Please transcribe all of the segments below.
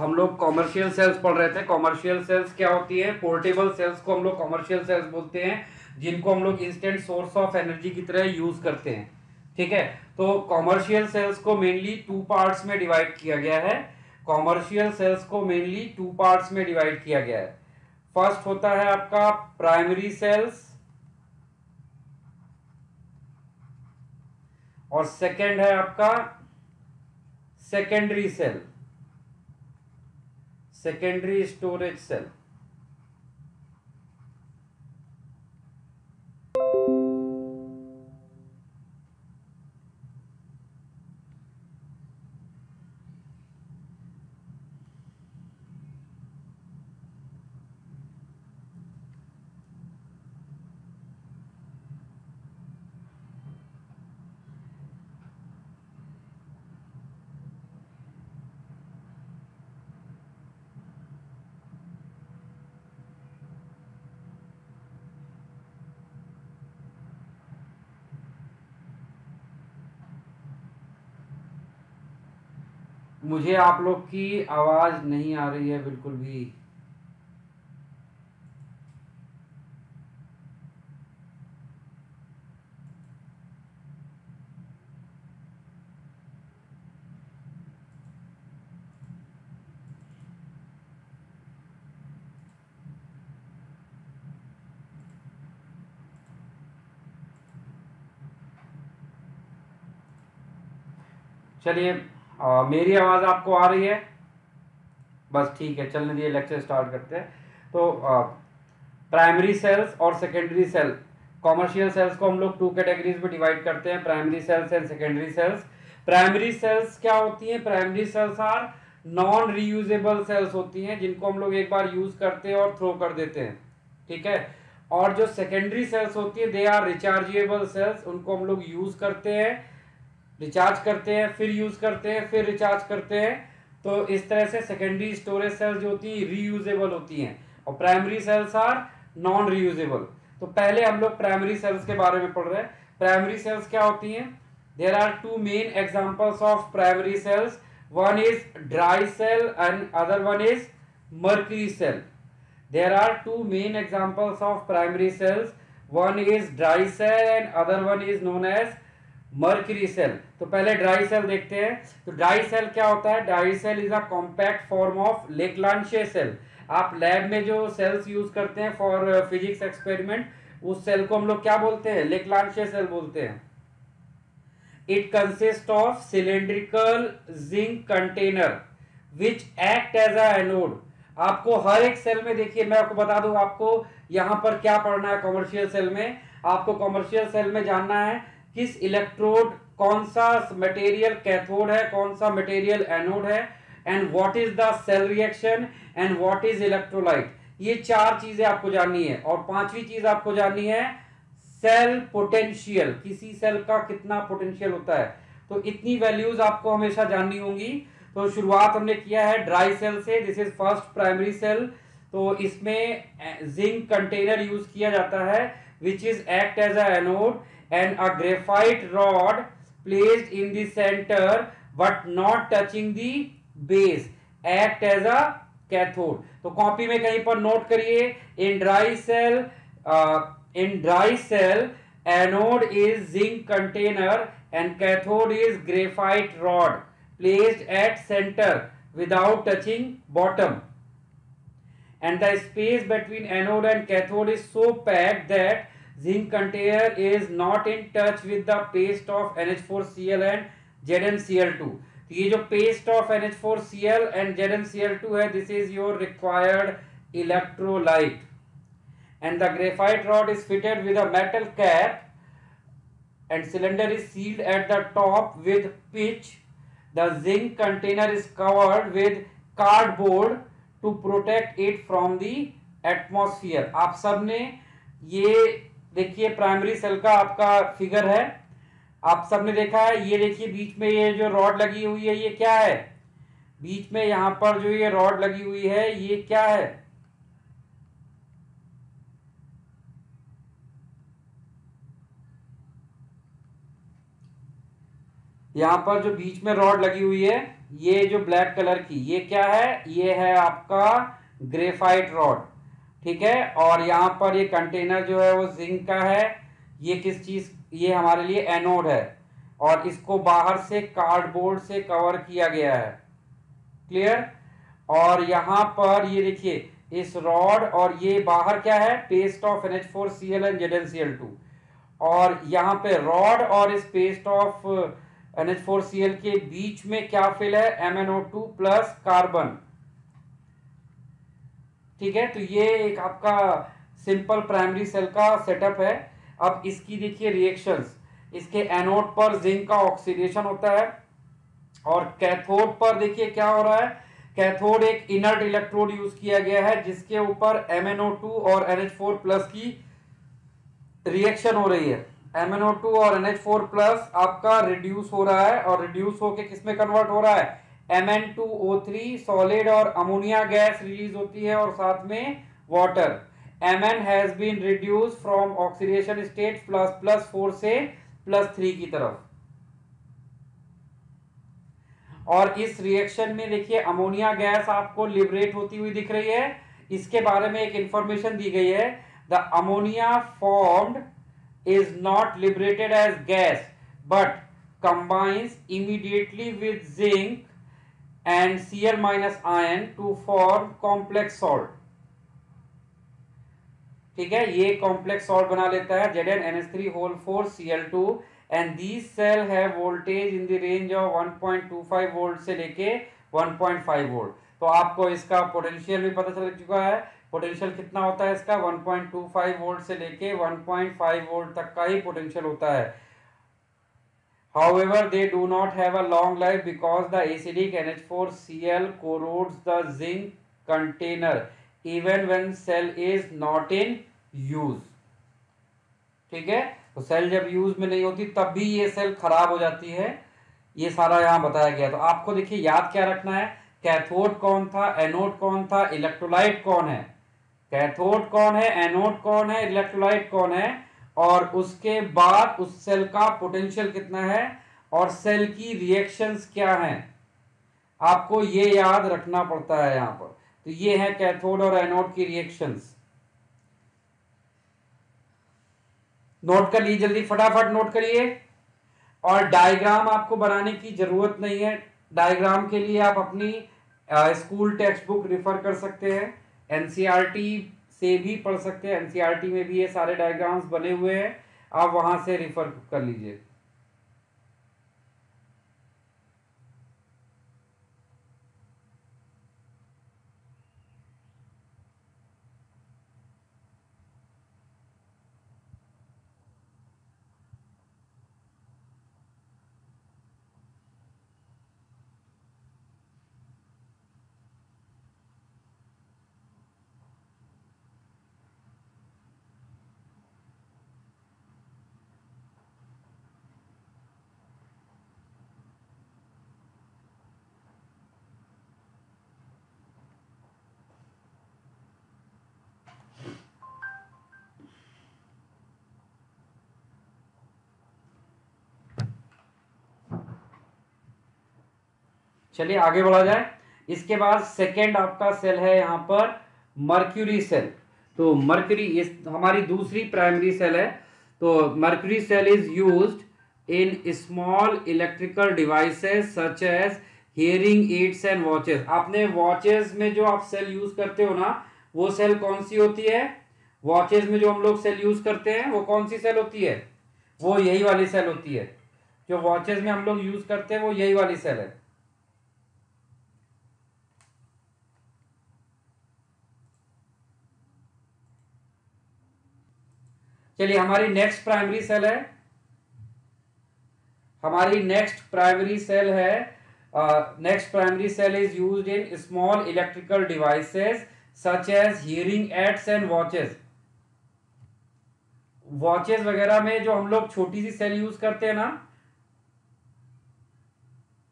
हम लोग commercial sales पढ़ रहे थे। कॉमर्शियल सेल्स क्या होती है? पोर्टेबल सेल्स को हम लोग कॉमर्शियल सेल्स बोलते हैं, जिनको हम लोग इंस्टेंट सोर्स ऑफ एनर्जी की तरह यूज करते हैं। ठीक है, तो कॉमर्शियल सेल्स को मेनली टू पार्ट्स में डिवाइड किया गया है। कॉमर्शियल सेल्स को मेनली टू पार्ट्स में डिवाइड किया गया है। फर्स्ट होता है आपका प्राइमरी सेल्स और सेकंड है आपका secondary cell, secondary storage cell. मुझे आप लोग की आवाज नहीं आ रही है बिल्कुल भी। चलिए, मेरी आवाज आपको आ रही है? बस ठीक है, चलने दिए, लेक्चर स्टार्ट करते हैं। तो प्राइमरी सेल्स और सेकेंडरी सेल, कॉमर्शियल सेल्स को हम लोग टू कैटेगरीज में डिवाइड करते हैं, primary cells and secondary cells. Primary cells क्या होती हैं? Primary cells are non reusable cells होती हैं, जिनको हम लोग एक बार यूज करते हैं और थ्रो कर देते हैं। ठीक है, और जो सेकेंडरी सेल्स होती है दे आर रिचार्जेबल सेल्स, उनको हम लोग यूज करते हैं, रिचार्ज करते हैं, फिर यूज करते हैं, फिर रिचार्ज करते हैं। तो इस तरह से सेकेंडरी स्टोरेज सेल्स जो होती है रीयूजेबल होती हैं, और primary cells are non reusable. तो पहले हम लोग प्राइमरी सेल्स के बारे में पढ़ रहे हैं। प्राइमरी सेल्स क्या होती हैं? There are two main examples of primary cells, one is dry cell and other one is mercury cell. There are two main examples of primary cells. One is dry cell and other one is known as mercury cell. तो पहले dry cell देखते हैं। तो dry cell क्या होता है? Dry cell is a compact form of Leclanche cell. आप lab में जो सेल्स यूज करते हैं फॉर फिजिक्स एक्सपेरिमेंट, उस सेल को हम लोग क्या बोलते हैं? लेक्लांशिया सेल बोलते हैं। It consist of cylindrical zinc container which act as a anode. आपको हर एक सेल में, देखिए मैं आपको बता दूं, आपको यहां पर क्या पढ़ना है कॉमर्शियल सेल में। आपको कॉमर्शियल सेल में जानना है किस इलेक्ट्रोड, कौन सा मटेरियल कैथोड है, कौन सा मटेरियल एनोड है, and what is the cell reaction and what is electrolyte. ये चार चीजें आपको जाननी है। और पांचवी चीज आपको जाननी है सेल पोटेंशियल, किसी सेल का कितना पोटेंशियल होता है। तो इतनी वैल्यूज आपको हमेशा जाननी होंगी। तो शुरुआत हमने किया है ड्राई सेल से, this is first primary cell. तो इसमें जिंक कंटेनर यूज किया जाता है which is act as a anode and a graphite rod placed in the center but not touching the base act as a cathode। तो copy में कहीं पर note करिए, in dry cell anode is zinc container and cathode is graphite rod placed at center without touching bottom, and the space between anode and cathode is so packed that zinc container is not in touch with the paste of NH4Cl and ZnCl2। तो ये जो paste of NH4Cl and ZnCl2 है, this is your required electrolyte, and the graphite rod is fitted with a metal cap and cylinder is sealed at the top with pitch. The zinc container is covered with cardboard to protect it from the atmosphere। आप सबने ये देखिए primary cell का आपका figure है, आप सबने देखा है। ये देखिए बीच में ये जो रॉड लगी हुई है, ये क्या है? बीच में यहां पर जो ये रॉड लगी हुई है, ये क्या है? यहां पर जो बीच में रॉड लगी हुई है, ये जो ब्लैक कलर की ये क्या है, ये है आपका ग्रेफाइट रॉड, ठीक है। और यहाँ पर ये कंटेनर जो है वो जिंक का है। ये किस चीज, ये हमारे लिए एनोड है और इसको बाहर से कार्डबोर्ड से कवर किया गया है, क्लियर। और यहाँ पर ये देखिए इस रॉड और ये बाहर क्या है, paste of NH4Cl and ZnCl2। और यहाँ पे रॉड और इस पेस्ट ऑफ NH4Cl के बीच में क्या फिल है, MnO2 प्लस कार्बन, ठीक है। तो ये एक आपका सिंपल प्राइमरी सेल का सेटअप है। अब इसकी देखिए रिएक्शंस, इसके एनोड पर जिंक का ऑक्सीडेशन होता है और कैथोड पर देखिए क्या हो रहा है, कैथोड एक इनर्ट इलेक्ट्रोड यूज किया गया है जिसके ऊपर MnO2 और NH4 प्लस की रिएक्शन हो रही है। MnO2 और NH4 प्लस आपका रिड्यूस हो रहा है और रिड्यूस होके किस में कन्वर्ट हो रहा है, Mn2O3 सॉलिड और अमोनिया गैस रिलीज होती है और साथ में water. Mn has been reduce from oxidation state +4 से +3 की तरफ। और इस रिएक्शन में देखिए अमोनिया गैस आपको लिबरेट होती हुई दिख रही है। इसके बारे में एक इंफॉर्मेशन दी गई है, the ammonia formed is not liberated as gas but combines immediately with zinc and Cl- ion to form complex salt, ठीक है। ये कॉम्प्लेक्स सॉल्ट बना लेता है ZnNH3 4Cl2 and these cell है voltage in the range of 1.25 volt से लेके 1.5 volt. तो आपको इसका पोटेंशियल भी पता चल चुका है, पोटेंशियल कितना होता है इसका, 1.25 वोल्ट से लेके 1.5 वोल्ट तक का ही पोटेंशियल होता है। However, they do not have a long life because the acidic NH4Cl corrodes the zinc container even when cell is not in use, ठीक है। तो सेल जब यूज में नहीं होती तब भी ये सेल खराब हो जाती है। ये सारा यहाँ बताया गया। तो आपको देखिए याद क्या रखना है, कैथोड कौन था, एनोड कौन था, इलेक्ट्रोलाइट कौन है। कैथोड कौन है, एनोड कौन है, इलेक्ट्रोलाइट कौन है, और उसके बाद उस सेल का पोटेंशियल कितना है और सेल की रिएक्शंस क्या हैं, आपको ये याद रखना पड़ता है यहाँ पर। तो ये है कैथोड और एनोड की रिएक्शंस। नोट कर लीजिए, जल्दी फटाफट नोट करिए। और डायग्राम आपको बनाने की जरूरत नहीं है, डायग्राम के लिए आप अपनी स्कूल टेक्स्ट बुक रिफर कर सकते हैं, एनसीईआरटी से भी पढ़ सकते हैं। एनसीईआरटी में भी ये सारे डायग्राम्स बने हुए हैं, आप वहां से रिफर कर लीजिए। चलिए आगे बढ़ा जाए। इसके बाद सेकेंड आपका सेल है यहाँ पर मर्क्यूरी सेल। तो मर्क्यूरी इस हमारी दूसरी प्राइमरी सेल है। तो mercury cell is used in small electrical devices such as hearing aids and watches. आपने वॉचेस में जो आप सेल यूज करते हो ना, वो सेल कौन सी होती है, वॉचेस में जो हम लोग सेल यूज करते हैं वो कौन सी सेल होती है, वो यही वाली सेल होती है। जो वॉचेस में हम लोग यूज करते हैं वो यही वाली सेल है। चलिए हमारी नेक्स्ट प्राइमरी सेल है, हमारी नेक्स्ट प्राइमरी सेल है, next primary cell is used in small electrical devices such as hearing aids and watches. Watches वगैरह में जो हम लोग छोटी सी सेल यूज करते हैं ना,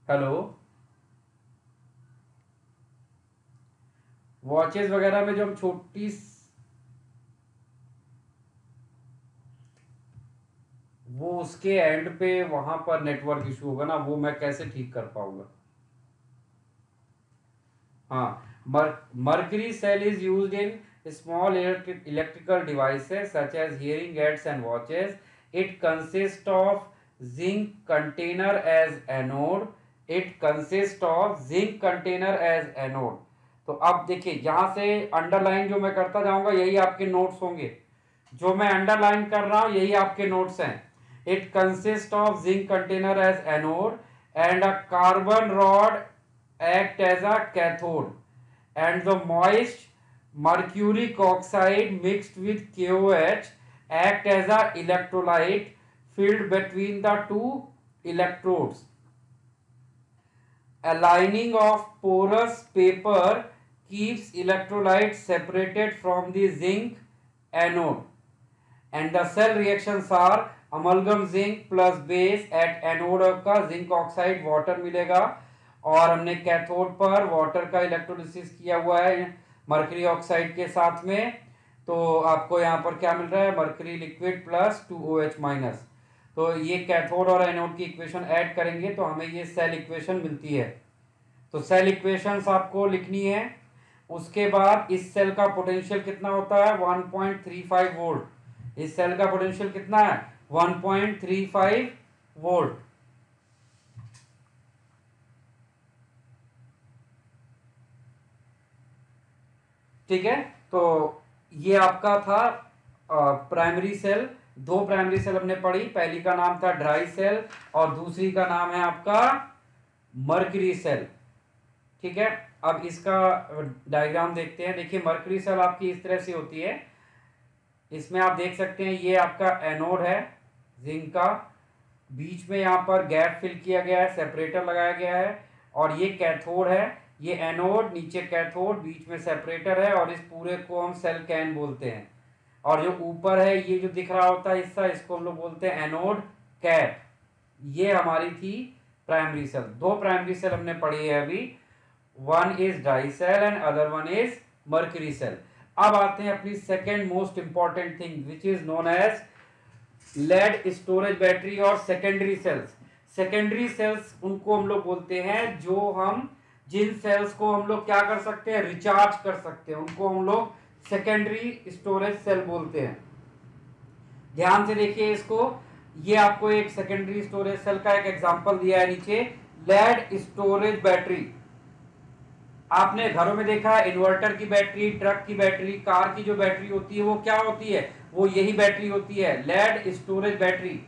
हेलो, वॉचेस वगैरह में जो हम छोटी, वो उसके एंड पे वहां पर नेटवर्क इशू होगा ना, वो मैं कैसे ठीक कर पाऊंगा। हाँ, mercury cell is used in small electrical devices such as hearing aids and watches. It consists of zinc container as anode. It consists of zinc container as anode. तो अब देखिए, यहाँ से अंडरलाइन जो मैं करता जाऊंगा यही आपके नोट्स होंगे, जो मैं अंडरलाइन कर रहा हूं यही आपके नोट्स हैं. It consist of zinc container as anode and a carbon rod act as a cathode, and the moist mercuric oxide mixed with KOH act as a electrolyte filled between the two electrodes. A lining of porous paper keeps electrolytes separated from the zinc anode, and the cell reactions are amalgam zinc plus base. At anode का zinc oxide water मिलेगा और हमने cathode पर water का electrolysis किया हुआ है mercury oxide के साथ में, तो आपको यहाँ पर क्या मिल रहा है, mercury liquid plus 2OH minus. तो ये कैथोड और एनोड की इक्वेशन ऐड करेंगे तो हमें ये सेल इक्वेशन मिलती है. तो सेल इक्वेशंस आपको लिखनी है. उसके बाद इस सेल का पोटेंशियल कितना होता है, 1.35 वोल्ट. इस सेल का पोटेंशियल कितना है, 1.35 वोल्ट. ठीक है, तो ये आपका था प्राइमरी सेल. दो प्राइमरी सेल हमने पढ़ी, पहली का नाम था ड्राई सेल और दूसरी का नाम है आपका मर्करी सेल. ठीक है, अब इसका डायग्राम देखते हैं. देखिए मर्करी सेल आपकी इस तरह से होती है. इसमें आप देख सकते हैं ये आपका एनोड है जिंक का, बीच में यहाँ पर गैप फिल किया गया है, सेपरेटर लगाया गया है, और ये कैथोड है. ये एनोड, नीचे कैथोड, बीच में सेपरेटर है, और इस पूरे को हम सेल कैन बोलते हैं. और जो ऊपर है ये जो दिख रहा होता है हिस्सा, इसको हम लोग बोलते हैं एनोड कैप. ये हमारी थी प्राइमरी सेल. दो प्राइमरी सेल हमने पढ़ी है अभी, one is dry cell and other one is mercury cell. अब आते हैं अपनी second most important thing which is known as lead storage battery और सेकेंडरी सेल्स. सेकेंडरी सेल्स उनको हम लोग बोलते हैं जो हम, जिन सेल्स को हम लोग क्या कर सकते हैं, रिचार्ज कर सकते हैं, उनको हम लोग सेकेंडरी स्टोरेज सेल बोलते हैं. ध्यान से देखिए इसको, ये आपको एक सेकेंडरी स्टोरेज सेल का एक एग्जांपल दिया है नीचे, लेड स्टोरेज बैटरी. आपने घरों में देखा है इन्वर्टर की बैटरी, ट्रक की बैटरी, कार की जो बैटरी होती है वो क्या होती है, वो यही बैटरी होती है, लेड स्टोरेज बैटरी.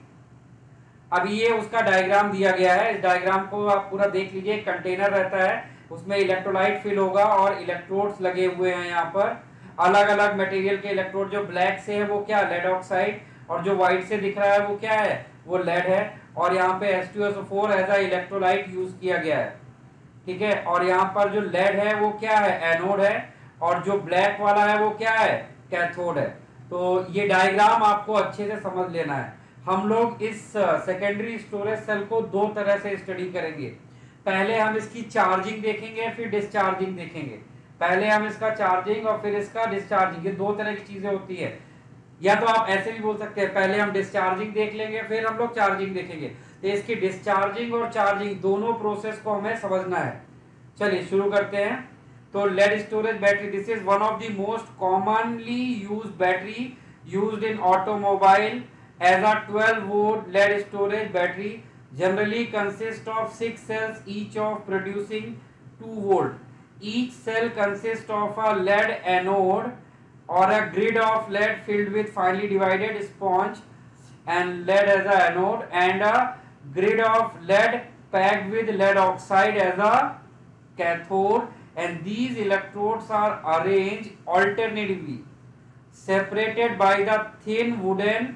अभी ये उसका डायग्राम दिया गया है, इस डायग्राम को आप पूरा देख लीजिए. कंटेनर रहता है, उसमें इलेक्ट्रोलाइट फिल होगा और इलेक्ट्रोड्स लगे हुए हैं. यहाँ पर अलग अलग मटेरियल के इलेक्ट्रोड, जो ब्लैक से है वो क्या, लेड ऑक्साइड, और जो व्हाइट से दिख रहा है वो क्या है, वो लेड है. और यहाँ पे H2SO4 as a electrolyte use किया गया है. ठीक है, और यहाँ पर जो लेड है वो क्या है, एनोड है, और जो ब्लैक वाला है वो क्या है, कैथोड है. तो ये डायग्राम आपको अच्छे से समझ लेना है. हम लोग इस सेकेंडरी स्टोरेज सेल को दो तरह से स्टडी करेंगे. पहले हम इसकी चार्जिंग देखेंगे, फिर डिस्चार्जिंग देखेंगे. पहले हम इसका चार्जिंग और फिर इसका डिस्चार्जिंग, ये दो तरह की चीजें होती है. या तो आप ऐसे भी बोल सकते हैं, पहले हम डिस्चार्जिंग देख लेंगे फिर हम लोग चार्जिंग देखेंगे. तो इसकी डिस्चार्जिंग और चार्जिंग दोनों प्रोसेस को हमें समझना है. चलिए शुरू करते हैं. तो lead storage battery, this is one of the most commonly used battery used in automobile as a 12 volt lead storage battery generally consists of 6 cells each of producing 2 volt. Each cell consists of a lead anode or a grid of lead filled with finely divided sponge and lead as a anode, and a grid of lead packed with lead oxide as a cathode, and these electrodes are arranged alternatively separated by the thin wooden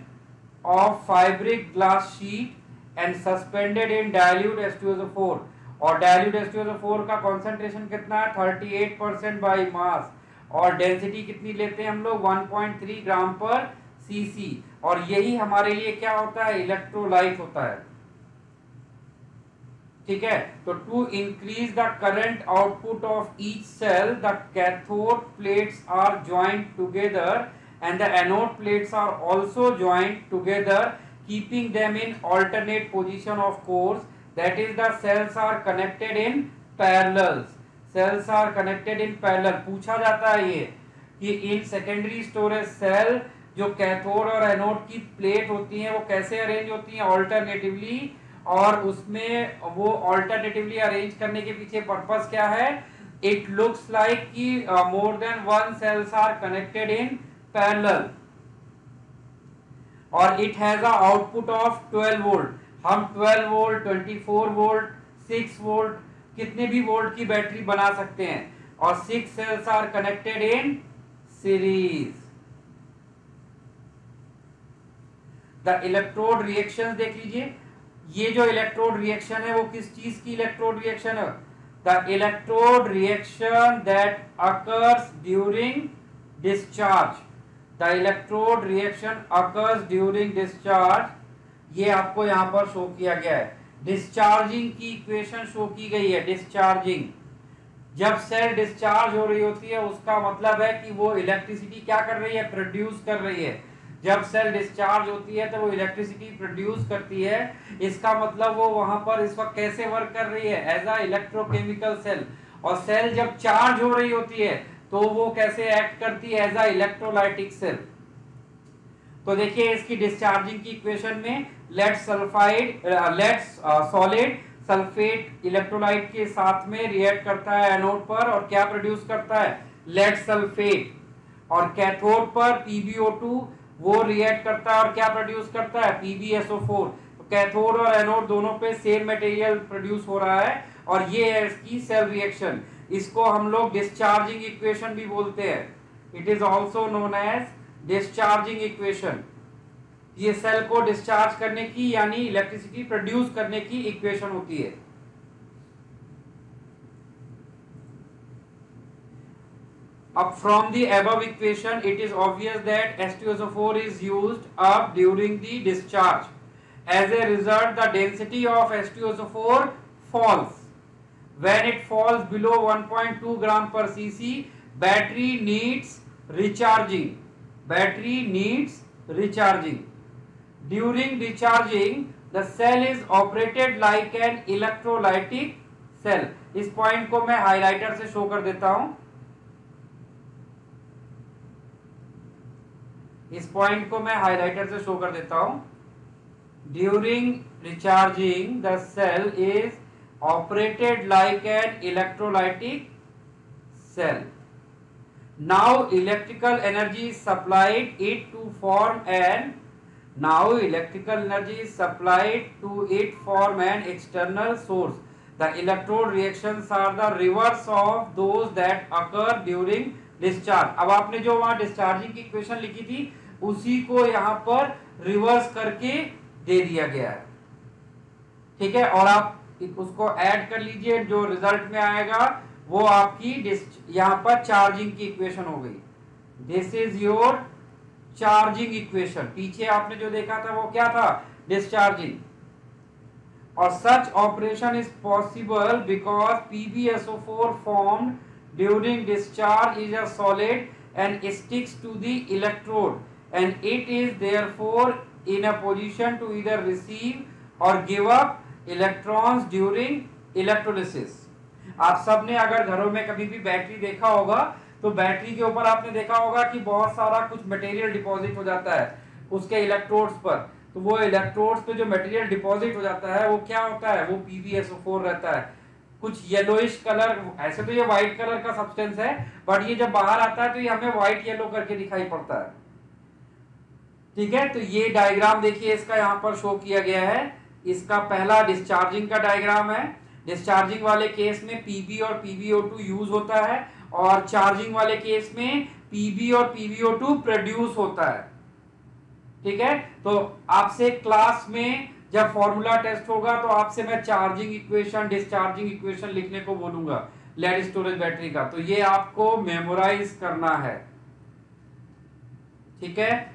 of fabric glass sheet and suspended in dilute H2SO4. और dilute H2SO4 का concentration कितना है, 38% by mass, और density कितनी लेते हैं हम लोग, 1.3 ग्राम पर सीसी. और यही हमारे लिए क्या होता है, इलेक्ट्रोलाइट होता है. ठीक है, तो to increase the current output of each cell the cathode plates are joint together and the anode plates are also joined together, keeping them in alternate position of course, that is the cells are connected in parallels. Cells are connected in parallel. पूछा जाता है ये कि इन secondary storage cell जो cathode और anode की plate होती हैं वो कैसे अरेंज होती हैं ऑल्टरनेटिवली, और उसमें वो ऑल्टरनेटिवली अरेंज करने के पीछे पर्पस क्या है? इट लुक्स लाइक कि more than one cells are connected in parallel और it has a output of 12 volt. हम 12 वोल्ट, 24 वोल्ट, 6 वोल्ट, कितने भी वोल्ट की बैटरी बना सकते हैं, और 6 cells are connected in series. The electrode reaction देख लीजिए, ये जो इलेक्ट्रोड रिएक्शन है वो किस चीज की इलेक्ट्रोड रिएक्शन है? The electrode reaction that occurs during discharge. The electrode reaction occurs during discharge, ये आपको यहां पर शो किया गया है। डिस्चार्जिंग की इक्वेशन शो की गई है। डिस्चार्जिंग, जब सेल डिस्चार्ज हो रही होती है उसका मतलब है कि वो इलेक्ट्रिसिटी क्या कर रही है? प्रोड्यूस कर रही है। जब सेल डिस्चार्ज होती है तो वो इलेक्ट्रिसिटी प्रोड्यूस करती है। इसका मतलब वो वहां पर इस वक्त कैसे वर्क कर रही है? As a electrochemical cell. और सेल जब चार्ज हो रही होती है तो वो कैसे एक्ट करती है? As a electrolytic cell. तो देखिए इसकी डिस्चार्जिंग की इक्वेशन में लेड सॉलिड सल्फेट इलेक्ट्रोलाइट के साथ में रिएक्ट करता है एनोड पर, और क्या प्रोड्यूस करता है? Lead sulphate. और कैथोड पर PbO2 वो रिएक्ट करता है और क्या प्रोड्यूस करता है? PbSO4। तो कैथोड और एनोड दोनों पे सेम मटेरियल प्रोड्यूस हो रहा है, और ये है इसकी सेल रिएक्शन। इसको हम लोग डिस्चार्जिंग इक्वेशन भी बोलते हैं। It is also known as discharging equation. ये सेल को डिस्चार्ज करने की यानी इलेक्ट्रिसिटी प्रोड्यूस करने की इक्वेशन होती है। अब from the above equation it is obvious that H2SO4 is used up during the discharge. As a result, the density of H2SO4 falls. When it falls below 1.2 gram per cc, battery needs recharging. Battery needs recharging. During recharging, the cell is operated like an electrolytic cell. इस point को मैं highlighter से show कर देता हूं। इस point को मैं हाइलाइटर से शो कर देता हूं। During recharging the cell is operated like an electrolytic cell. Now electrical energy supplied it to form an external source. The electrode reactions are the reverse of those that occur during discharge. अब आपने जो वहां discharging की equation लिखी थी उसी को यहां पर रिवर्स करके दे दिया गया है। ठीक है, और आप उसको ऐड कर लीजिए, जो रिजल्ट में आएगा वो आपकी यहां पर चार्जिंग की इक्वेशन हो गई। This is your charging equation. पीछे आपने जो देखा था वो क्या था? डिस्चार्जिंग। और such operation is possible because PbSO4 formed during discharge is a solid and sticks to the electrode, and it is therefore in a position to either receive or give up electrons during electrolysis. आप सबने अगर घरों में कभी भी battery देखा होगा तो बैटरी के ऊपर आपने देखा होगा कि बहुत सारा कुछ मटेरियल डिपॉजिट हो जाता है उसके इलेक्ट्रोड्स पर। तो वो इलेक्ट्रोड्स पे जो मटेरियल डिपॉजिट हो जाता है वो क्या होता है? वो PbSO4 रहता है। कुछ येलोइश कलर, ऐसे तो ये व्हाइट कलर का सब्सटेंस है, बट ये जब बाहर आता है तो ये हमें व्हाइट येलो करके दिखाई पड़ता है। ठीक है, तो ये डायग्राम देखिए इसका यहाँ पर शो किया गया है। इसका पहला डिस्चार्जिंग का डायग्राम है। डिस्चार्जिंग वाले केस में Pb और PbO2 यूज होता है, और चार्जिंग वाले केस में Pb और PbO2 प्रोड्यूस होता है। ठीक है, तो आपसे क्लास में जब फॉर्मूला टेस्ट होगा तो आपसे मैं चार्जिंग इक्वेशन, डिस्चार्जिंग इक्वेशन लिखने को बोलूंगा लेड स्टोरेज बैटरी का, तो ये आपको मेमोराइज करना है। ठीक है,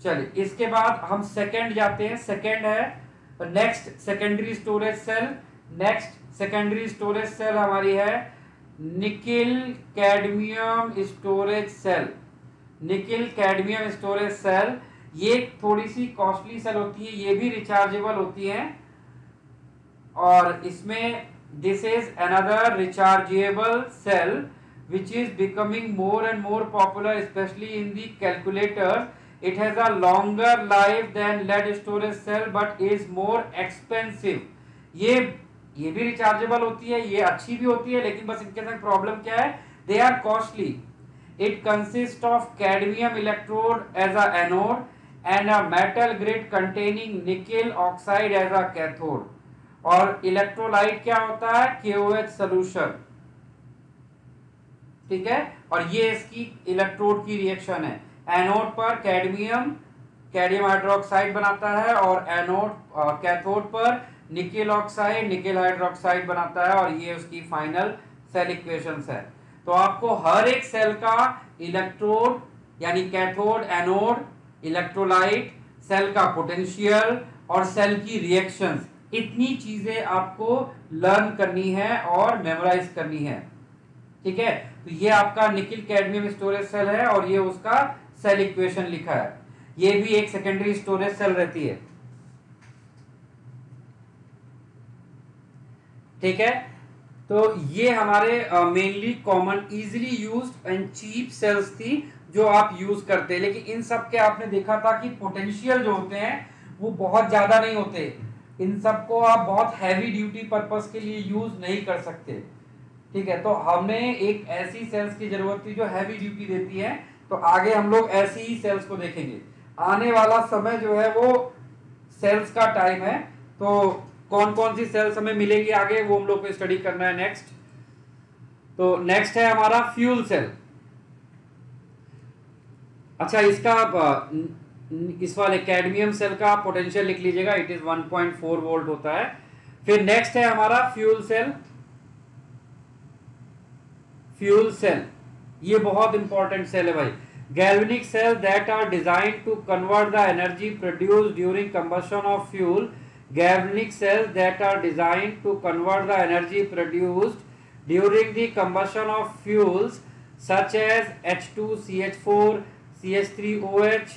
चलिए इसके बाद हम सेकंड जाते हैं। सेकंड है next secondary storage cell. Next secondary storage cell हमारी है nickel cadmium storage cell. Nickel cadmium storage cell ये थोड़ी सी कॉस्टली सेल होती है, ये भी रिचार्जेबल होती है, और इसमें this is another rechargeable cell which is becoming more and more popular, especially in the calculators. It has a longer life than lead storage cell but is more expensive. ये भी रिचार्जेबल होती है, ये अच्छी भी होती है, लेकिन बस इनके साथ प्रॉब्लम क्या है, they are costly. It consists of cadmium electrode as a anode and a metal grid containing nickel oxide as a cathode. और इलेक्ट्रोलाइट क्या होता है, KOH सोल्यूशन. ठीक है, और ये इसकी इलेक्ट्रोड की रिएक्शन है. एनोड पर कैडमियम हाइड्रोक्साइड बनाता है और एनोड कैथोड पर निकेल ऑक्साइड निकेल हाइड्रोक्साइड बनाता है, और ये उसकी फाइनल सेल इक्वेशंस है. तो आपको हर एक सेल का इलेक्ट्रोड यानी कैथोड, एनोड, इलेक्ट्रोलाइट, सेल का पोटेंशियल और सेल की रिएक्शंस, इतनी चीजें आपको लर्न करनी है और मेमोराइज करनी है. ठीक है, तो ये आपका निकिल कैडमियम स्टोरेज सेल है और ये उसका सेल इक्वेशन लिखा है. ये भी एक सेकेंडरी स्टोरेज सेल रहती है. ठीक है, तो ये हमारे mainly common easily used and chief cells थी जो आप यूज करते हैं. लेकिन इन सब के आपने देखा था कि पोटेंशियल जो होते हैं वो बहुत ज्यादा नहीं होते. इन सब को आप बहुत हैवी ड्यूटी पर्पस के लिए यूज नहीं कर सकते. ठीक है, तो हमें एक ऐसी सेल्स की जरूरत थी जो हैवी ड्यूटी देती है. तो आगे हम लोग ऐसी ही सेल्स को देखेंगे. आने वाला समय जो है वो सेल्स का टाइम है. तो कौन कौन सी सेल्स हमें मिलेगी आगे, वो हम लोग को स्टडी करना है नेक्स्ट. तो नेक्स्ट है हमारा फ्यूल सेल. अच्छा, इसका इस वाले कैडमियम सेल का पोटेंशियल लिख लीजिएगा, इट इज 1.4 वोल्ट होता है. फिर नेक्स्ट है हमारा फ्यूल सेल. फ्यूल सेल ये बहुत इंपॉर्टेंट सेल है भाई. Galvanic cell that are designed to convert the energy produced during combustion of fuel. Galvanic cells that are designed to convert the energy produced during the combustion of fuels such as H2, CH4, CH3OH,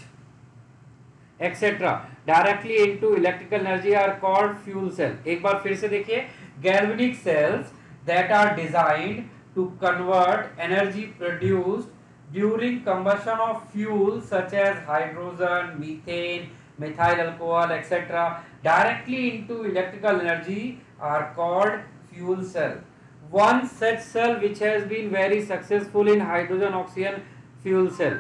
etc. directly into electrical energy are called fuel cell. एक बार फिर से देखिए, galvanic cells that are designed to convert energy produced during combustion of fuels such as hydrogen, methane, methyl alcohol, etc. directly into electrical energy are called fuel cell. One such cell which has been very successful in hydrogen oxygen fuel cell.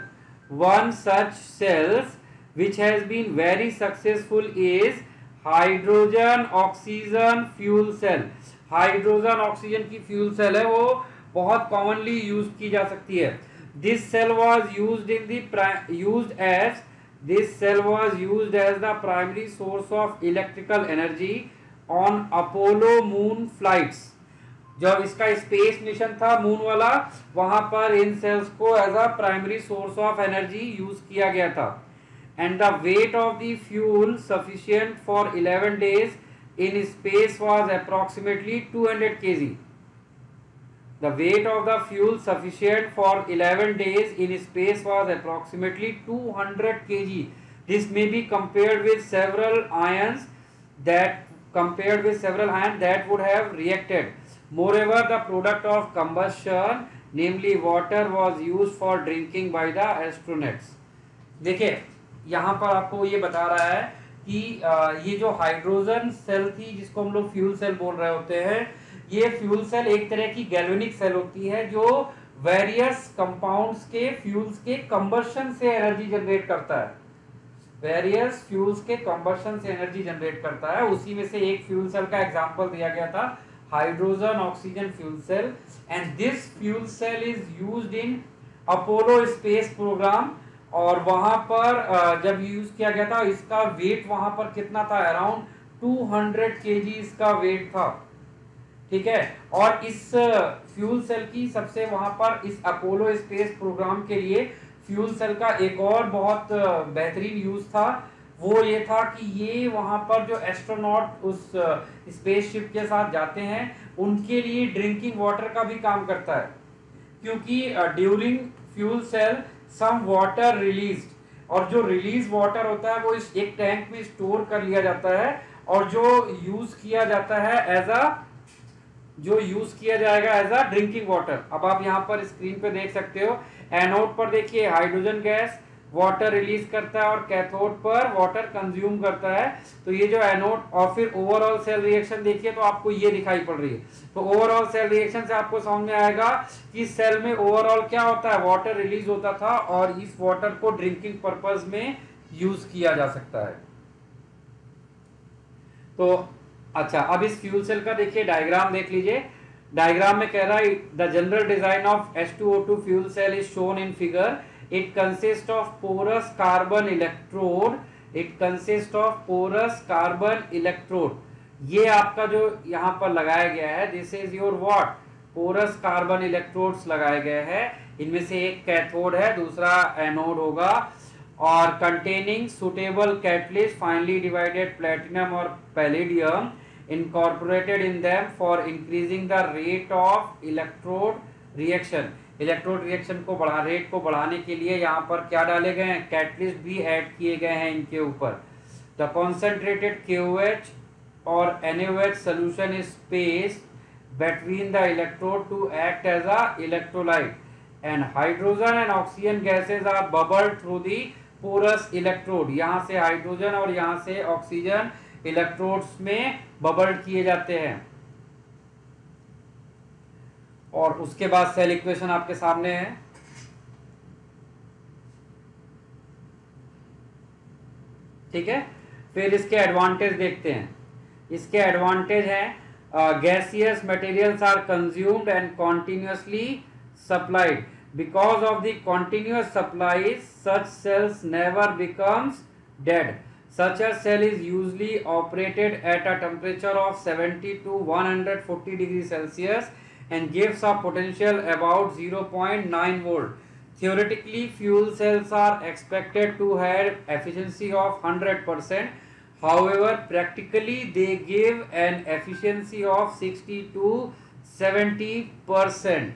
One such cells which has been very successful is hydrogen oxygen fuel cell. Hydrogen oxygen की fuel cell है, वो बहुत commonly use की जा सकती है. This cell was used as the primary source of electrical energy on Apollo moon flights. जब इसका स्पेस मिशन था मून वाला, वहां पर इन सेल्स को as a primary source of energy use किया गया था. And the weight of the fuel sufficient for 11 days in space was approximately 200 kg. The weight of the fuel sufficient for 11 days in space was approximately 200 kg. This may be compared with several ions that would have reacted. Moreover, the product of combustion, namely water, was used for drinking by the astronauts. देखिए, यहाँ पर आपको ये बता रहा है कि ये जो हाइड्रोजन सेल थी जिसको हम लोग फ्यूल सेल बोल रहे होते हैं, ये फ्यूल सेल एक तरह की गैल्वेनिक सेल होती है जो वेरियस कंपाउंड्स के फ्यूल्स के कंबशन से एनर्जी जनरेट करता है. वेरियस फ्यूल्स के कंबशन से एनर्जी जनरेट करता है. उसी में से एक फ्यूल सेल का एग्जांपल दिया गया था, hydrogen oxygen fuel cell. And this fuel cell is used in Apollo space program. और वहां पर जब यूज किया गया था, इसका वेट वहां पर कितना था, अराउंड 200 kg इसका वेट था. ठीक है, और इस फ्यूल सेल की सबसे वहां पर इस अपोलो स्पेस प्रोग्राम के लिए फ्यूल सेल का एक और बहुत बेहतरीन यूज था. वो ये था कि ये वहां पर जो एस्ट्रोनॉट उस स्पेसशिप के साथ जाते हैं उनके लिए ड्रिंकिंग वाटर का भी काम करता है. क्योंकि during fuel cell some water released, और जो रिलीज वाटर होता है वो इस एक टैंक में स्टोर कर लिया जाता है और जो यूज किया जाता है एज अ जो यूज किया जाएगा एज अ ड्रिंकिंग वाटर। अब आप यहाँ पर स्क्रीन पे देख सकते हो, एनोड पर देखिए हाइड्रोजन गैस वाटर रिलीज करता है और कैथोड पर वाटर कंज्यूम करता है। तो ये जो एनोड, और फिर ओवरऑल सेल रिएक्शन देखिए तो आपको ये दिखाई पड़ रही है। तो ओवरऑल सेल रिएक्शन से आपको समझ में आएगा कि सेल में ओवरऑल क्या होता है, वाटर रिलीज होता था और इस वाटर को ड्रिंकिंग पर्पज में यूज किया जा सकता है। तो अच्छा, अब इस फ्यूल सेल का देखिए डायग्राम देख लीजिए। डायग्राम में कह रहा है the general design of H2O2 fuel cell is shown in figure. It consist of porous carbon electrode. It consist of porous carbon electrode. ये आपका जो यहाँ पर लगाया गया है, this is your what, porous carbon electrodes लगाए गए हैं। इनमें से एक कैथोड है, दूसरा एनोड होगा, और containing suitable catalyst finally divided platinum और palladium incorporated in them for increasing the rate of electrode reaction। Electrode reaction को बढ़ा, रेट को बढ़ाने के लिए यहाँ पर क्या डाले गए हैं, कैटलिस्ट भी ऐड किए गए हैं इनके ऊपर। द कॉन्सेंट्रेटेड KOH और NaOH solution is spaced between the electrode to act as a electrolyte, and hydrogen and oxygen gases are bubbled through the porous electrode। यहाँ से हाइड्रोजन और यहाँ से ऑक्सीजन इलेक्ट्रोड्स में बबल्ड किए जाते हैं। और उसके बाद सेल इक्वेशन आपके सामने है। ठीक है, फिर इसके एडवांटेज देखते हैं। इसके एडवांटेज हैं, gaseous materials are consumed and continuously supplied. Because of the continuous supplies such cells never becomes dead. Such a cell is usually operated at a temperature of 70 to 140 degrees Celsius and gives a potential about 0.9 volt. Theoretically, fuel cells are expected to have efficiency of 100%. However, practically they give an efficiency of 60 to 70%.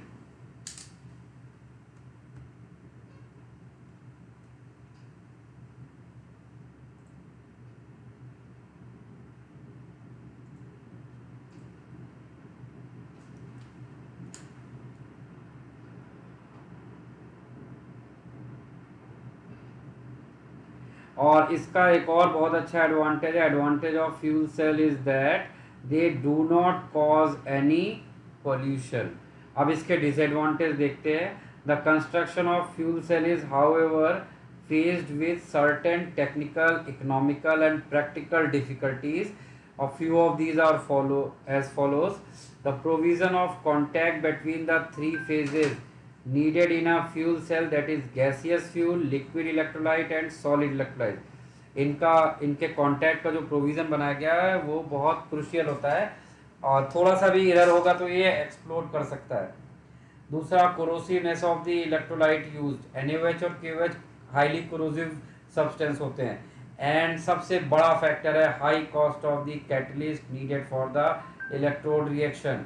और इसका एक और बहुत अच्छा advantage है, advantage of fuel cell is that they do not cause any pollution. अब इसके disadvantage देखते हैं। The construction of fuel cell is however faced with certain technical, economical and practical difficulties. A few of these are as follows. The provision of contact between the three phases needed in a fuel cell, that is gaseous fuel, liquid electrolyte and solid electrolyte। इनके contact का जो provision बनाया गया है वो बहुत crucial होता है, और थोड़ा सा भी एरर होगा तो ये एक्सप्लोड कर सकता है। दूसरा, corrosiveness of the electrolyte used. NaOH और KOH हाईली कोरोसिव सब्सटेंस होते हैं। एंड सबसे बड़ा फैक्टर है high cost of the catalyst needed for the electrode reaction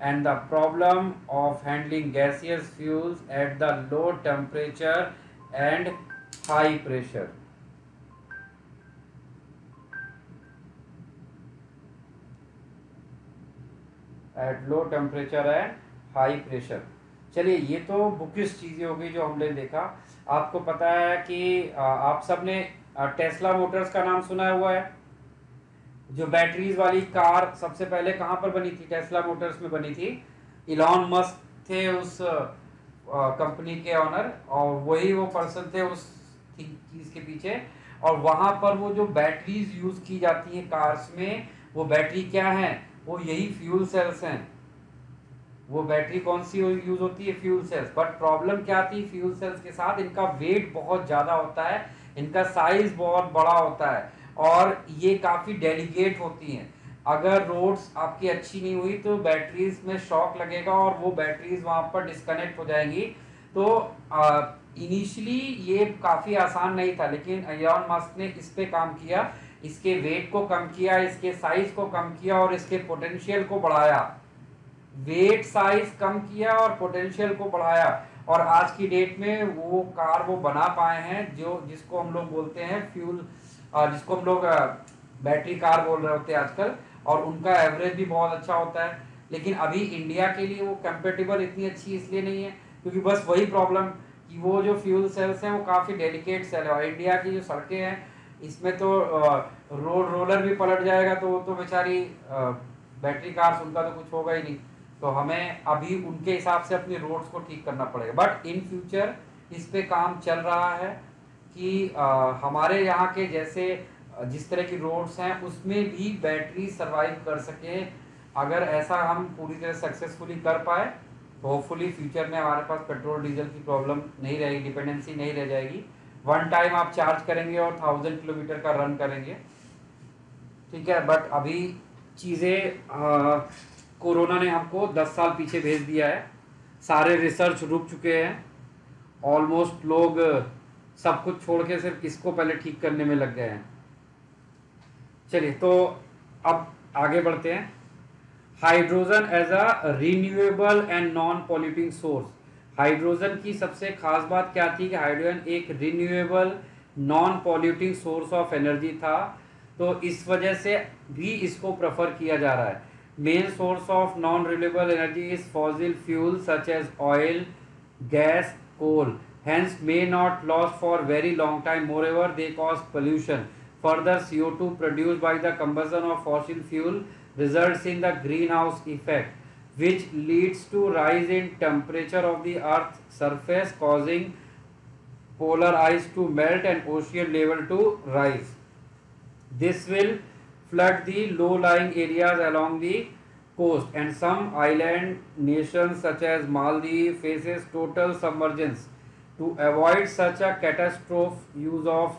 and the problem of handling gaseous fuels at the low temperature and high pressure। at low temperature and high pressure। चलिए, ये तो bookish चीजें हो गई जो हमने देखा। आपको पता है कि आप सबने टेस्ला मोटर्स का नाम सुना हुआ है। जो बैटरीज वाली कार सबसे पहले कहां पर बनी थी, टेस्ला मोटर्स में बनी थी। इलॉन मस्क थे उस कंपनी के ऑनर, और वही वो पर्सन थे उस चीज के पीछे। और वहां पर वो जो बैटरीज यूज की जाती हैं कार्स में, वो बैटरी क्या है, वो यही फ्यूल सेल्स हैं। वो बैटरी कौन सी यूज होती है, फ्यूल सेल्स। बट प्रॉब्लम क्या थी फ्यूल सेल्स के साथ, इनका वेट बहुत ज्यादा होता है, इनका साइज बहुत बड़ा होता है, और ये काफी डेलिकेट होती हैं। अगर रोड्स आपकी अच्छी नहीं हुई तो बैटरीज में शॉक लगेगा और वो बैटरीज वहां पर डिस्कनेक्ट हो जाएंगी। तो इनिशियली ये काफी आसान नहीं था, लेकिन इलॉन मस्क ने इस पे काम किया, इसके वेट को कम किया, इसके साइज को कम किया और इसके पोटेंशियल को बढ़ाया। वेट साइज कम किया और पोटेंशियल को बढ़ाया, और आज की डेट में वो कार वो बना पाए हैं जो जिसको हम लोग बोलते हैं फ्यूल, जिसको हम लोग बैटरी कार बोल रहे होते हैं आजकल। और उनका एवरेज भी बहुत अच्छा होता है। लेकिन अभी इंडिया के लिए वो कंपेटेबल इतनी अच्छी इसलिए नहीं है क्योंकि बस वही प्रॉब्लम कि वो जो फ्यूल सेल्स हैं वो काफ़ी डेलिकेट सेल है, और इंडिया की जो सड़कें हैं इसमें तो रोड रोलर भी पलट जाएगा तो वो तो बेचारी बैटरी कार्स, उनका तो कुछ होगा ही नहीं। तो हमें अभी उनके हिसाब से अपनी रोड्स को ठीक करना पड़ेगा, बट इन फ्यूचर इस पे काम चल रहा है कि हमारे यहाँ के जैसे जिस तरह की रोड्स हैं उसमें भी बैटरी सरवाइव कर सके। अगर ऐसा हम पूरी तरह सक्सेसफुली कर पाए तो होपफुली फ्यूचर में हमारे पास पेट्रोल डीजल की प्रॉब्लम नहीं रहेगी, डिपेंडेंसी नहीं रह जाएगी। वन टाइम आप चार्ज करेंगे और 1000 किलोमीटर का रन करेंगे, ठीक है। बट अभी चीज़ें कोरोना ने हमको 10 साल पीछे भेज दिया है, सारे रिसर्च रुक चुके हैं, ऑलमोस्ट लोग सब कुछ छोड़ के सिर्फ इसको पहले ठीक करने में लग गए हैं। चलिए तो अब आगे बढ़ते हैं। Hydrogen as a renewable and non polluting source. Hydrogen की सबसे खास बात क्या थी कि हाइड्रोजन एक renewable non polluting source of energy था, तो इस वजह से भी इसको प्रेफर किया जा रहा है। Main source of non renewable energy is fossil fuel such as oil, gas, coal, hence may not last for very long time. Moreover, they cause pollution. Further, CO2 produced by the combustion of fossil fuel results in the greenhouse effect, which leads to rise in temperature of the Earth's surface, causing polar ice to melt and ocean level to rise. This will flood the low-lying areas along the coast, and some island nations such as Maldives faces total submergence. To avoid such a catastrophe, use of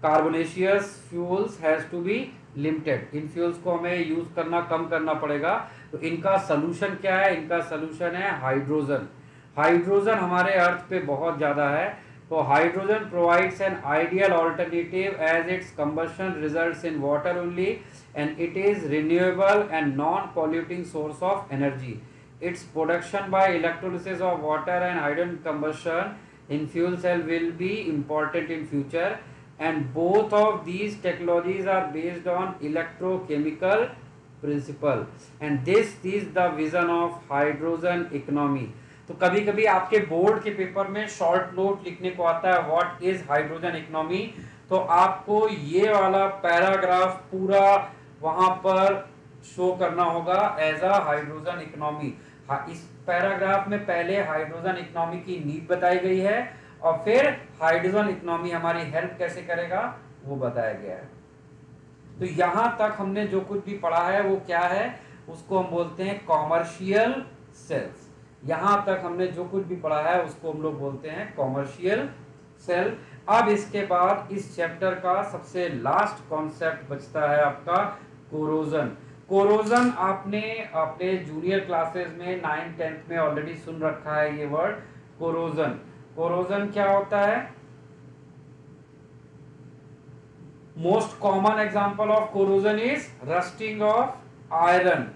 carbonaceous fuels has to be limited. In fuels को हमें use करना कम करना पड़ेगा। तो इनका solution क्या है? इनका सलूशन है हाइड्रोजन। हाइड्रोजन हमारे अर्थ पे बहुत ज़्यादा है, तो hydrogen provides an ideal alternative as its combustion results in water only, and it is renewable and non-polluting source of energy. Its production by electrolysis of water and hydrogen combustion in fuel cell will be important in future, and both of these technologies are based on electrochemical principle, and this is the vision of hydrogen economy. तो कभी कभी आपके board के paper में short note लिखने को आता है व्हाट इज हाइड्रोजन इकोनॉमी, तो आपको ये वाला पैराग्राफ पूरा वहां पर शो करना होगा एज अ हाइड्रोजन इकोनॉमी। इस पैराग्राफ में पहले हाइड्रोजन इकोनॉमी की नींव बताई गई है और फिर हाइड्रोजन इकोनॉमी हमारी हेल्प कैसे करेगा वो बताया गया है। तो यहां तक हमने जो कुछ भी पढ़ा है वो क्या है, उसको हम बोलते हैं कॉमर्शियल सेल्स। यहां तक हमने जो कुछ भी पढ़ा है उसको हम लोग बोलते हैं कॉमर्शियल सेल। अब इसके बाद इस चैप्टर का सबसे लास्ट कॉन्सेप्ट बचता है आपका कोरोजन। कोरोजन आपने अपने जूनियर क्लासेस में 9th 10th में ऑलरेडी सुन रखा है ये वर्ड कोरोजन। कोरोजन क्या होता है? Most common example of corrosion is rusting of iron.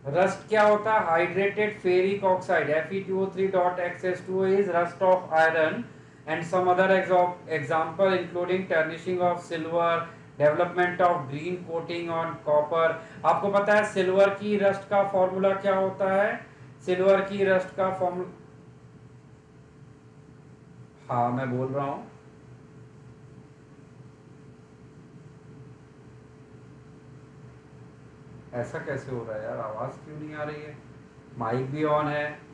Rust क्या होता है? Hydrated ferric oxide Fe2O3.XS2O is rust of iron, and some other example including tarnishing of silver, development of green coating on copper. आपको पता है silver की rust का formula क्या होता है? सिल्वर की रस्ट का फॉर्मूला, हाँ मैं बोल रहा हूं, ऐसा कैसे हो रहा है यार? आवाज क्यों नहीं आ रही है? माइक भी ऑन है।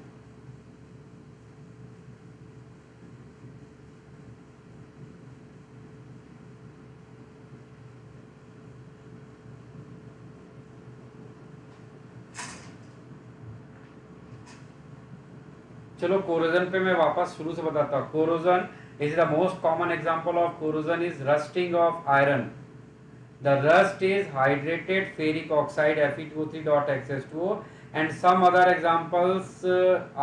चलो कोरोजन पे मैं वापस शुरू से बताता हूँ। Corrosion is the most common example of corrosion is rusting of iron. The rust is hydrated ferric oxide Fe2O3.XS2O, and some other examples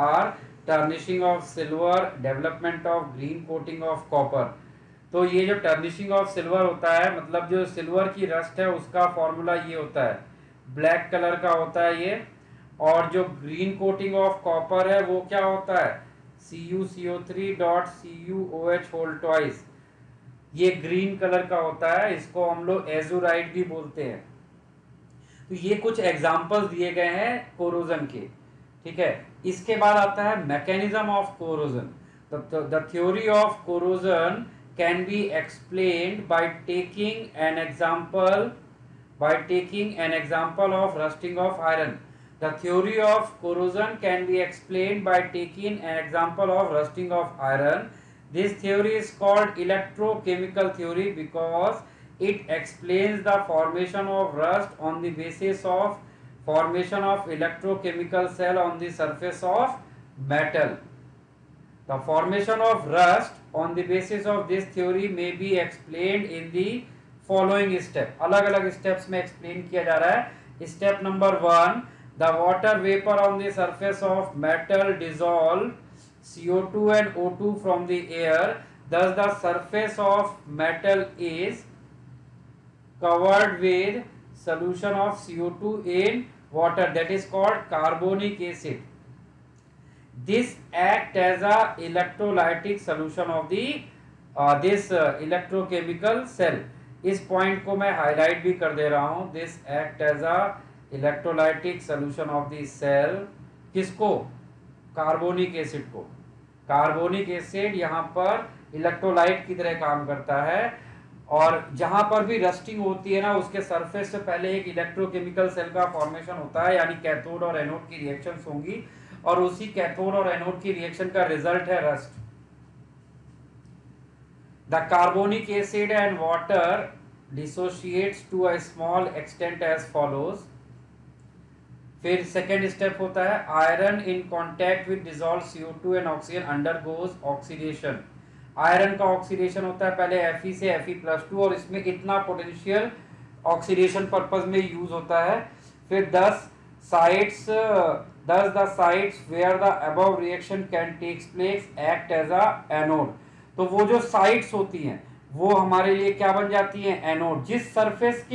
are turnishing of silver, development of green coating of copper. तो ये जो टर्निशिंग of silver होता है, मतलब जो silver की rust है उसका फॉर्मूला ये होता है, ब्लैक कलर का होता है ये, और जो ग्रीन कोटिंग ऑफ कॉपर है वो क्या होता है? CuCO3.CuOH होल ट्वाइस, ये ग्रीन कलर का होता है, इसको हम लोग एजुराइट भी बोलते हैं। तो ये कुछ एग्जांपल्स दिए गए हैं कोरोजन के, ठीक है। इसके बाद आता है mechanism of corrosion. The theory of corrosion can be explained by taking an example of rusting of iron. The theory of corrosion can be explained by taking an example of rusting of iron. This theory is called electrochemical theory because it explains the formation of rust on the basis of formation of electrochemical cell on the surface of metal. The formation of rust on the basis of this theory may be explained in the following step. अलग अलग steps में explain किया जा रहा है। Step number 1, the water vapor on the surface of metal dissolve CO2 and O2 from the air. Thus the surface of metal is covered with solution of CO2 in water, that is called carbonic acid. This act as a electrolytic solution of the this electrochemical cell. इस point को मैं highlight भी कर दे रहा हूं। This act as a electrolytic solution of the cell. किसको? Carbonic acid को। कार्बोनिक एसिड यहाँ पर इलेक्ट्रोलाइट की तरह काम करता है, और जहां पर भी रस्टिंग होती है ना, उसके सरफेस से पहले एक इलेक्ट्रोकेमिकल सेल का फॉर्मेशन होता है, यानी कैथोड और एनोड की रिएक्शंस होंगी, और उसी कैथोड और एनोड की रिएक्शन का रिजल्ट है rust. The carbonic acid and water dissociates to a small extent as follows. फिर सेकेंड स्टेप होता है iron in contact with dissolve CO2 and oxygen undergoes oxidation. Iron का ऑक्सीडेशन होता है पहले Fe से Fe+2, और इसमें इतना पोटेंशियल ऑक्सीडेशन पर्पज में यूज होता है। फिर 10 sites thus the sites where the above reaction can take place act as a anode। तो वो जो साइट्स होती हैं वो हमारे लिए क्या बन जाती हैं? एनोड। जिस सरफेस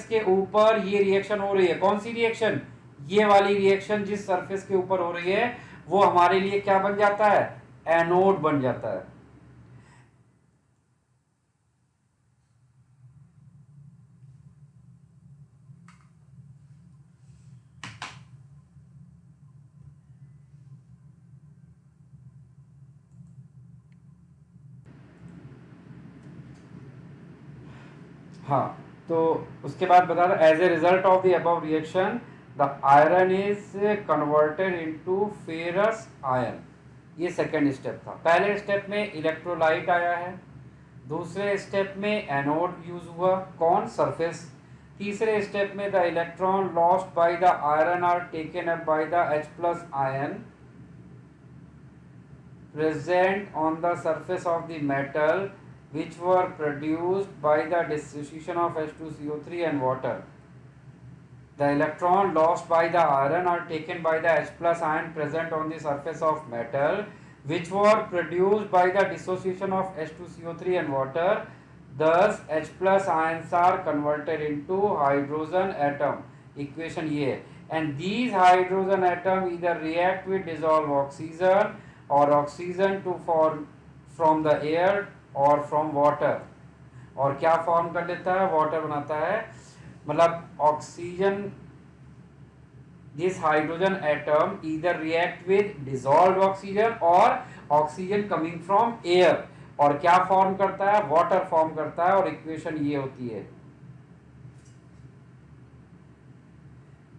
के ऊपर ये रिएक्शन हो रही है, कौन सी रिएक्शन? ये वाली रिएक्शन जिस सरफेस के ऊपर हो रही है वो हमारे लिए क्या बन जाता है? एनोड बन जाता है। हाँ, तो उसके बाद बता रहा as a result of the above reaction the iron is converted into ferrous iron. ये सेकेंड स्टेप था। पहले स्टेप में इलेक्ट्रोलाइट आया है, दूसरे स्टेप में एनोड यूज हुआ, कौन? सरफेस। तीसरे स्टेप में the electron lost by the iron are taken up by the H+ ion present on the surface of the metal, which were produced by the dissociation of H2CO3 and water. The electron lost by the iron are taken by the H+ ion present on the surface of metal, which were produced by the dissociation of H2CO3 and water. Thus H+ ions are converted into hydrogen atom. Equation ये है, and these hydrogen atom either react with dissolved oxygen or oxygen to form from the air or from water। और क्या form कर लेता है? Water बनाता है। मतलब oxygen, this hydrogen atom either react with dissolved oxygen और ऑक्सीजन कमिंग फ्रॉम एयर, और क्या फॉर्म करता है? वाटर फॉर्म करता है, और इक्वेशन ये होती है।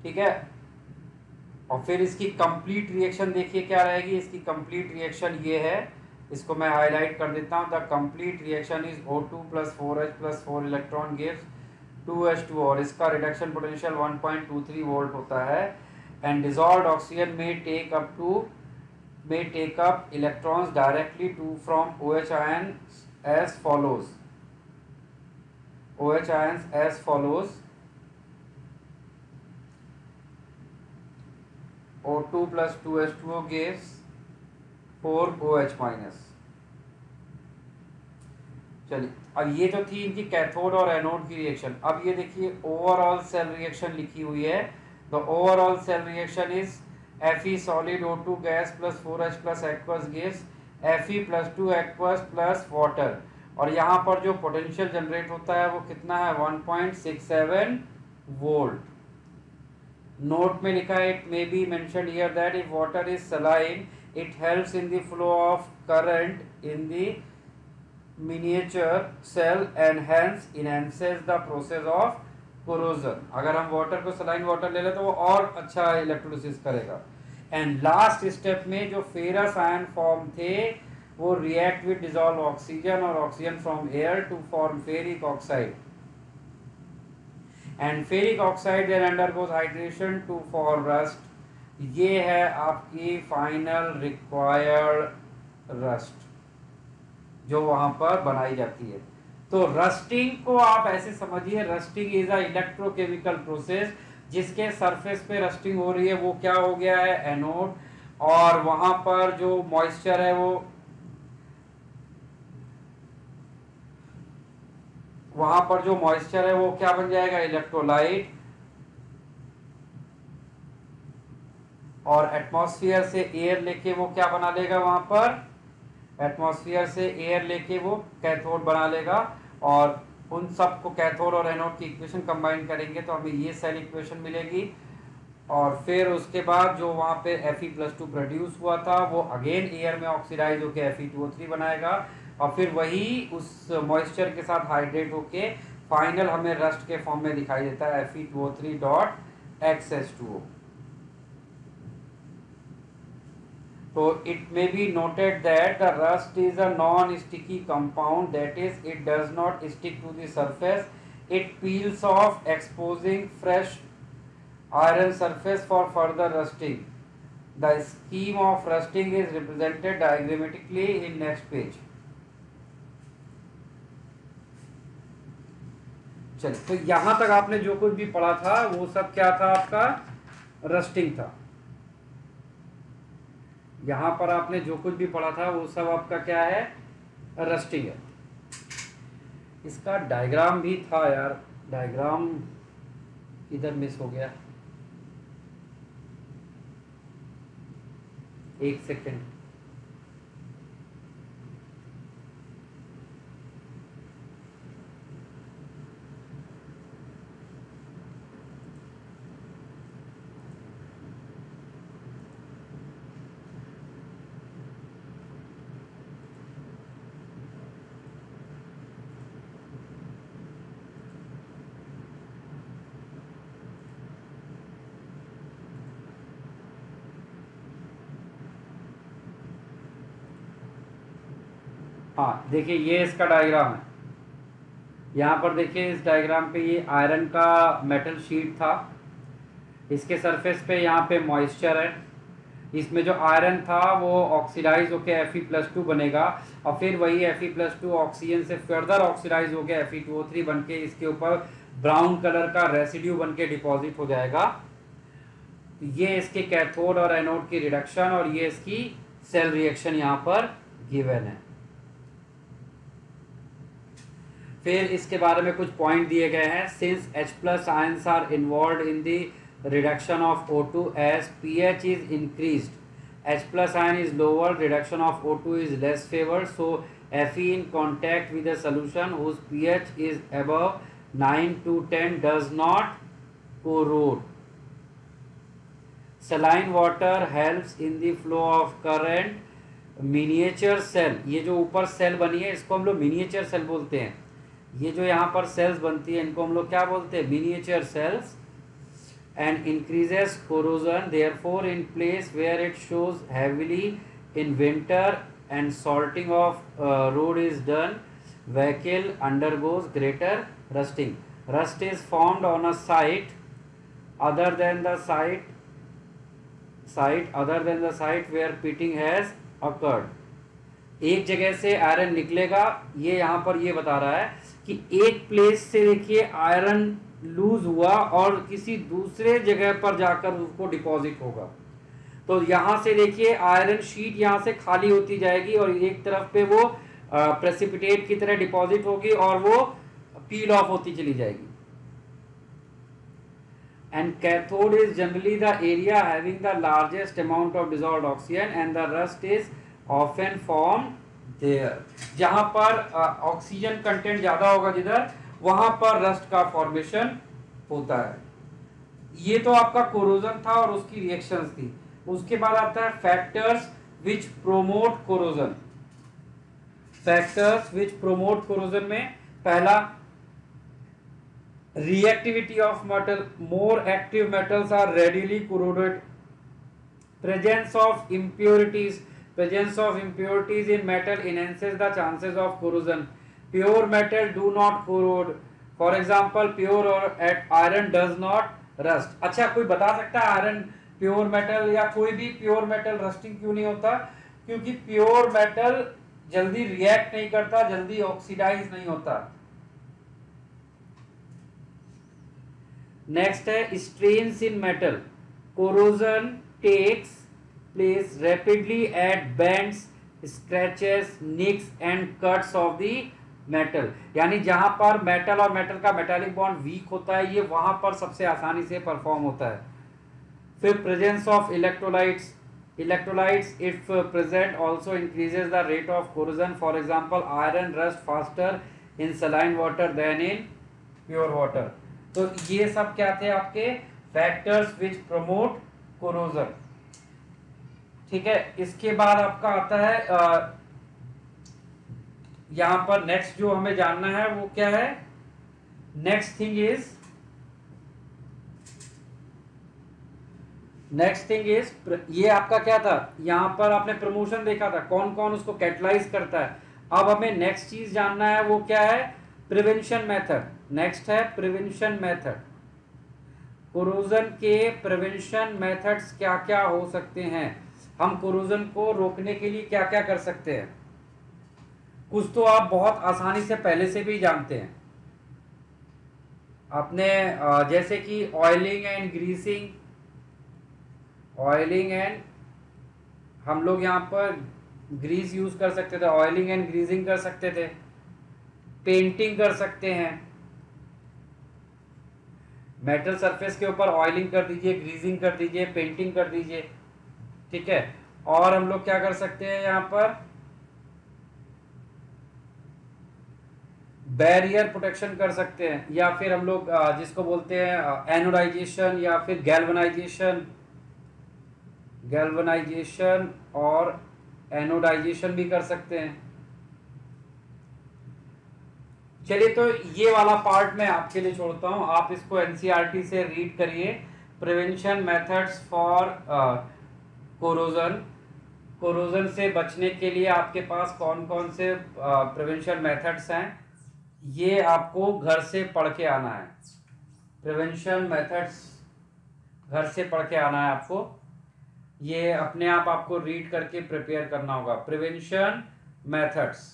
ठीक है, और फिर इसकी कंप्लीट रिएक्शन देखिए क्या रहेगी। इसकी कंप्लीट रिएक्शन ये है, इसको मैं हाईलाइट कर देता हूँ। The complete reaction is O2 + 4H+ 4 electron gives 2H2, और इसका रिडक्शन पोटेंशियल 1.23 वोल्ट होता है। And dissolved oxygen may take up electrons directly to from OH ion as follows. OH ions as follows O2 + 2H2O gives 4OH-। चलिए, अब ये जो थी इनकी कैथोड और एनोड की रिएक्शन। अब ये देखिए ओवरऑल सेल रिएक्शन लिखी हुई है। The overall cell reaction is Fe solid O2 gas + 4H+ aqueous gives Fe+2 aqueous plus water, और यहाँ पर जो पोटेंशियल जनरेट होता है वो कितना है? 1.67 वोल्ट। नोट में लिखा है it may be mentioned here that if water is saline it helps in the flow of current in the miniature cell and hence enhances the process of corrosion। अगर हम वाटर को saline water ले लें तो वो और अच्छा electrolysis करेगा। एंड लास्ट स्टेप में जो फेरस आयन फॉर्म थे वो रिएक्ट विद डिसॉल्व ऑक्सीजन और oxygen from air to form ferric oxide and ferric oxide then undergoes hydration to for rust. ये है आपकी फाइनल रिक्वायर्ड रस्ट जो वहां पर बनाई जाती है। तो रस्टिंग को आप ऐसे समझिए, rusting is a electrochemical process जिसके सरफेस पे रस्टिंग हो रही है। वो क्या हो गया है, एनोड, और वहां पर जो मॉइस्चर है वो वहां पर जो मॉइस्चर है वो क्या बन जाएगा, इलेक्ट्रोलाइट, और एटमॉस्फेयर से एयर लेके वो क्या बना लेगा, वहां पर एटमॉस्फेयर से एयर लेके वो कैथोड बना लेगा। और उन सब को कैथोड और एनोड की इक्वेशन कंबाइन करेंगे तो हमें ये सेल इक्वेशन मिलेगी। और फिर उसके बाद जो वहाँ पे Fe+2 प्रोड्यूस हुआ था वो अगेन एयर में ऑक्सीडाइज होकर Fe2O3 बनाएगा और फिर वही उस मॉइस्चर के साथ हाइड्रेट होके फाइनल हमें रस्ट के फॉर्म में दिखाई देता है Fe2O3.XH2O। So it may be noted that the rust is a non-sticky compound, that is, it does not stick to the surface. It peels off, exposing fresh iron surface for further rusting. The scheme of rusting is represented diagrammatically in next page. चलिए, तो यहाँ तक आपने जो कुछ भी पढ़ा था वो सब क्या था, आपका रस्टिंग था। यहाँ पर आपने जो कुछ भी पढ़ा था वो सब आपका क्या है, रस्टिंग है। इसका डायग्राम भी था यार, डायग्राम इधर मिस हो गया, एक सेकेंड। हाँ देखिए, ये इसका डायग्राम है। यहाँ पर देखिए इस डायग्राम पे ये आयरन का मेटल शीट था, इसके सरफेस पे यहाँ पे मॉइस्चर है, इसमें जो आयरन था वो ऑक्सीडाइज होकर Fe+2 बनेगा और फिर वही Fe+2 ऑक्सीजन से फर्दर ऑक्सीडाइज होकर Fe2O3 बन के इसके ऊपर ब्राउन कलर का रेसिड्यू बन के डिपॉजिट हो जाएगा। ये इसके कैथोड और एनोड की रिडक्शन और ये इसकी सेल रिएक्शन यहाँ पर गिवन है। फिर इसके बारे में कुछ पॉइंट दिए गए हैं। Since H+ ions are involve in the reduction of O2 as pH is increased, H+ ion is lower, reduction of O2 is less favored, so Fe in contact with a solution whose pH is above 9 to 10 does not corrode. Saline water helps in the flow of current. Miniature cell, ये जो ऊपर cell बनी है इसको हम लोग miniature cell बोलते हैं। ये जो यहाँ पर सेल्स बनती है इनको हम लोग क्या बोलते हैं, miniature cells. And increases corrosion, therefore in place where it shows heavily in winter and salting of road is done, vehicle undergoes greater rusting. Rust is formed on a site other than the site where pitting has occurred. एक जगह से iron निकलेगा, ये यहाँ पर ये बता रहा है कि एक प्लेस से देखिए आयरन लूज हुआ और किसी दूसरे जगह पर जाकर उसको डिपॉजिट होगा। तो यहाँ से देखिए आयरन शीट यहाँ से खाली होती जाएगी और एक तरफ पे वो प्रेसिपिटेट की तरह डिपॉजिट होगी और वो पील ऑफ होती चली जाएगी। And cathode is generally the area having the largest amount of dissolved oxygen and the rust is often form there. जहां पर ऑक्सीजन कंटेंट ज्यादा होगा जिधर, वहां पर रस्ट का फॉर्मेशन होता है। ये तो आपका कोरोजन था और उसकी रिएक्शंस थी। उसके बाद आता है factors which promote corrosion. Factors which promote corrosion में पहला reactivity of metal, more active metals are readily corroded, presence of impurities, presence of impurities in metal enhances the chances of corrosion, pure metal do not corrode, for example pure or iron does not rust। अच्छा कोई बता सकता है iron pure metal या कोई भी pure metal rusting क्यों नहीं होता? क्योंकि प्योर मेटल जल्दी रिएक्ट नहीं करता, जल्दी ऑक्सीडाइज नहीं होता। नेक्स्ट है strains in metal, corrosion takes place rapidly at bends, scratches, nicks and cuts of the metal. यानी जहां पर मेटल और मेटल का मेटालिक बॉन्ड वीक होता है, ये वहां पर सबसे आसानी से परफॉर्म होता है। फिर presence of electrolytes, electrolytes if present also increases the rate of corrosion, for example iron rust faster in saline water than in pure water. तो ये सब क्या थे आपके फैक्टर्स विच प्रमोट कोरोजन। ठीक है, इसके बाद आपका आता है यहां पर नेक्स्ट जो हमें जानना है वो क्या है, नेक्स्ट थिंग इज ये आपका क्या था, यहां पर आपने प्रमोशन देखा था, कौन कौन उसको कैटलाइज करता है। अब हमें नेक्स्ट चीज जानना है वो क्या है, प्रिवेंशन मेथड। नेक्स्ट है प्रिवेंशन मेथड। कोरोजन के प्रिवेंशन मेथड्स क्या क्या हो सकते हैं, हम कोरोजन को रोकने के लिए क्या क्या कर सकते हैं। कुछ तो आप बहुत आसानी से पहले से भी जानते हैं, आपने जैसे कि oiling and greasing, oiling and हम लोग यहाँ पर ग्रीस यूज कर सकते थे, ऑयलिंग एंड ग्रीसिंग कर सकते थे, पेंटिंग कर सकते हैं, मेटल सरफेस के ऊपर ऑयलिंग कर दीजिए, ग्रीजिंग कर दीजिए, पेंटिंग कर दीजिए। ठीक है, और हम लोग क्या कर सकते हैं यहाँ पर, बैरियर प्रोटेक्शन कर सकते हैं, या फिर हम लोग जिसको बोलते हैं एनोडाइजेशन या फिर गैल्वनाइजेशन, गैल्वनाइजेशन और एनोडाइजेशन भी कर सकते हैं। चलिए, तो ये वाला पार्ट मैं आपके लिए छोड़ता हूं, आप इसको एनसीईआरटी से रीड करिए, prevention methods for corrosion. Corrosion से बचने के लिए आपके पास कौन कौन से प्रिवेंशन मेथड्स हैं, ये आपको घर से पढ़ के आना है। प्रिवेंशन मेथड्स घर से पढ़ के आना है आपको, ये अपने आप आपको रीड करके प्रिपेयर करना होगा। प्रिवेंशन मेथड्स,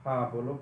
हाँ बोलो।